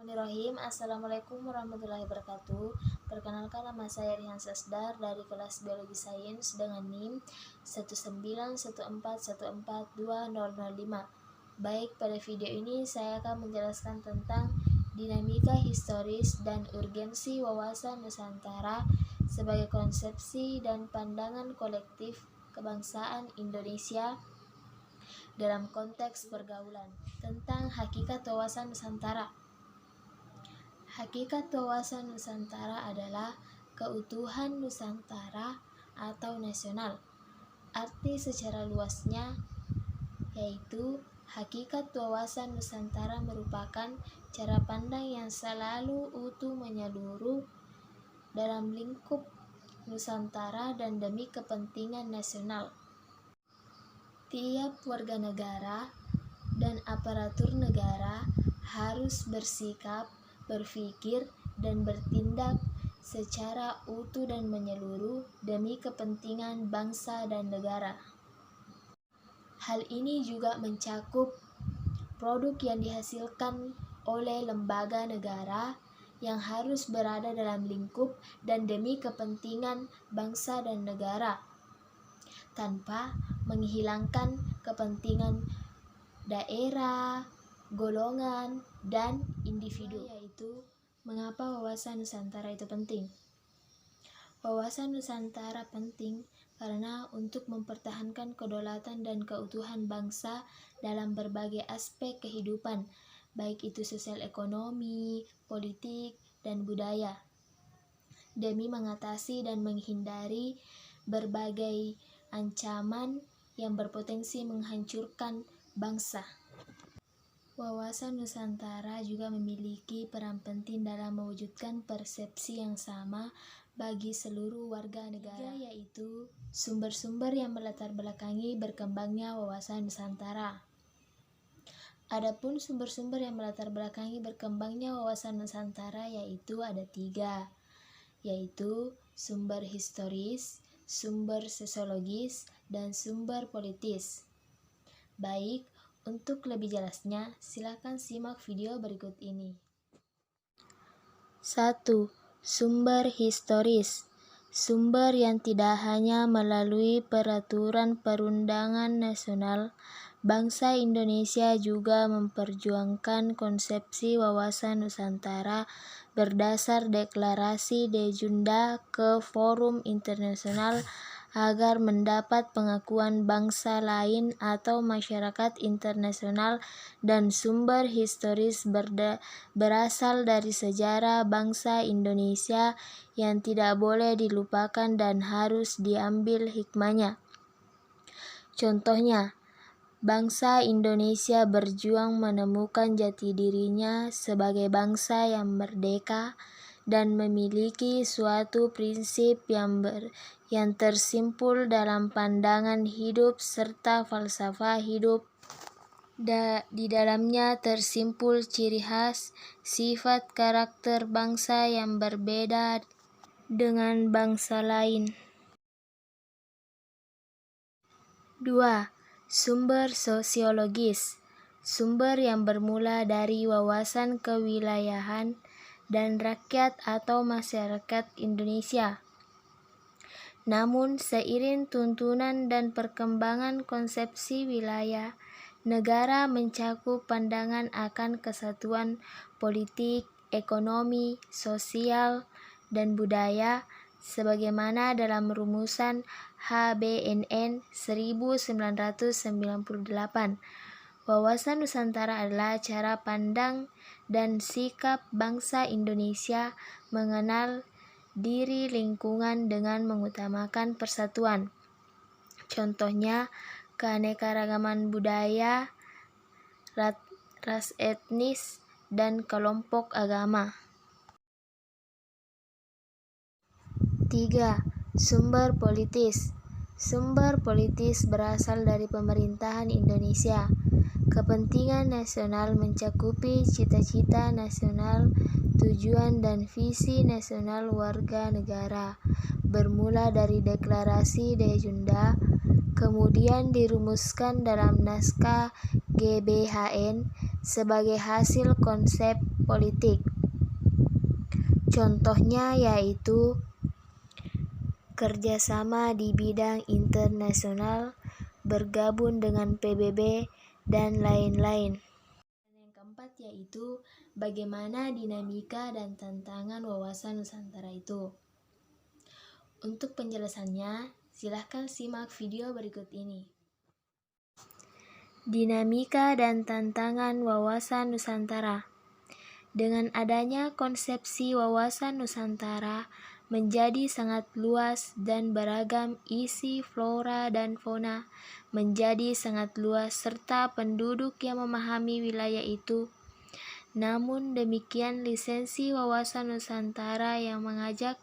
Bismillahirrahmanirrahim. Assalamualaikum warahmatullahi wabarakatuh. Perkenalkan, nama saya Rihan Sasdar dari kelas Biologi Sains dengan NIM 19141414205. Baik, pada video ini saya akan menjelaskan tentang dinamika historis dan urgensi wawasan Nusantara sebagai konsepsi dan pandangan kolektif kebangsaan Indonesia dalam konteks pergaulan. Tentang hakikat wawasan Nusantara. Hakikat wawasan Nusantara adalah keutuhan Nusantara atau nasional. Arti secara luasnya yaitu hakikat wawasan Nusantara merupakan cara pandang yang selalu utuh menyeluruh dalam lingkup Nusantara dan demi kepentingan nasional. Tiap warga negara dan aparatur negara harus bersikap, berpikir, dan bertindak secara utuh dan menyeluruh demi kepentingan bangsa dan negara. Hal ini juga mencakup produk yang dihasilkan oleh lembaga negara yang harus berada dalam lingkup dan demi kepentingan bangsa dan negara, tanpa menghilangkan kepentingan daerah, golongan, dan individu. Yaitu mengapa wawasan Nusantara itu penting. Wawasan Nusantara penting karena untuk mempertahankan kedaulatan dan keutuhan bangsa dalam berbagai aspek kehidupan, baik itu sosial, ekonomi, politik, dan budaya, demi mengatasi dan menghindari berbagai ancaman yang berpotensi menghancurkan bangsa. Wawasan Nusantara juga memiliki peran penting dalam mewujudkan persepsi yang sama bagi seluruh warga negara, yaitu sumber-sumber yang melatar belakangi berkembangnya wawasan Nusantara. Adapun sumber-sumber yang melatar belakangi berkembangnya wawasan Nusantara yaitu ada 3, yaitu sumber historis, sumber sosiologis, dan sumber politis. Baik, untuk lebih jelasnya, silakan simak video berikut ini. 1. Sumber historis. Sumber yang tidak hanya melalui peraturan perundangan nasional, bangsa Indonesia juga memperjuangkan konsepsi wawasan Nusantara berdasar deklarasi De Junda ke forum internasional agar mendapat pengakuan bangsa lain atau masyarakat internasional, dan sumber historis berasal dari sejarah bangsa Indonesia yang tidak boleh dilupakan dan harus diambil hikmahnya. Contohnya, bangsa Indonesia berjuang menemukan jati dirinya sebagai bangsa yang merdeka dan memiliki suatu prinsip yang tersimpul dalam pandangan hidup serta falsafah hidup. Di dalamnya tersimpul ciri khas, sifat karakter bangsa yang berbeda dengan bangsa lain. 2. Sumber sosiologis. Sumber yang bermula dari wawasan kewilayahan dan rakyat atau masyarakat Indonesia. Namun, seiring tuntunan dan perkembangan konsepsi wilayah, negara mencakup pandangan akan kesatuan politik, ekonomi, sosial, dan budaya, sebagaimana dalam rumusan HBNN 1998. Wawasan Nusantara adalah cara pandang dan sikap bangsa Indonesia mengenal diri lingkungan dengan mengutamakan persatuan. Contohnya, keanekaragaman budaya, ras etnis, dan kelompok agama. 3. Sumber politis. Sumber politis berasal dari pemerintahan Indonesia. Kepentingan nasional mencakupi cita-cita nasional, tujuan dan visi nasional warga negara, bermula dari deklarasi De Junda, kemudian dirumuskan dalam naskah GBHN sebagai hasil konsep politik. Contohnya yaitu kerjasama di bidang internasional, bergabung dengan PBB, dan lain-lain. Yang keempat yaitu bagaimana dinamika dan tantangan wawasan Nusantara itu. Untuk penjelasannya, silahkan simak video berikut ini. Dinamika dan tantangan wawasan Nusantara. Dengan adanya konsepsi wawasan Nusantara menjadi sangat luas dan beragam, isi flora dan fauna menjadi sangat luas serta penduduk yang memahami wilayah itu. Namun demikian, lisensi wawasan Nusantara yang mengajak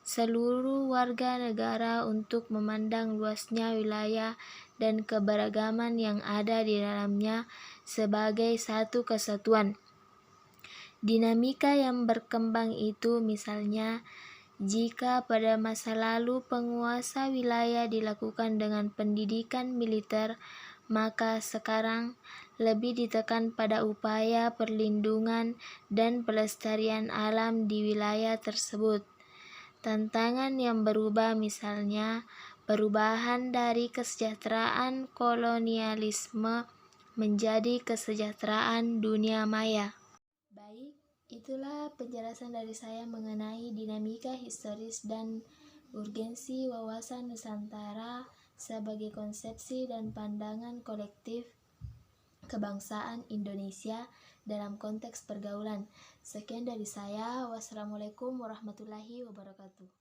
seluruh warga negara untuk memandang luasnya wilayah dan keberagaman yang ada di dalamnya sebagai satu kesatuan. Dinamika yang berkembang itu misalnya, jika pada masa lalu penguasa wilayah dilakukan dengan pendidikan militer, maka sekarang lebih ditekan pada upaya perlindungan dan pelestarian alam di wilayah tersebut. Tantangan yang berubah misalnya, perubahan dari kesejahteraan kolonialisme menjadi kesejahteraan dunia maya. Baik, itulah penjelasan dari saya mengenai dinamika historis dan urgensi wawasan Nusantara sebagai konsepsi dan pandangan kolektif kebangsaan Indonesia dalam konteks pergaulan. Sekian dari saya. Wassalamualaikum warahmatullahi wabarakatuh.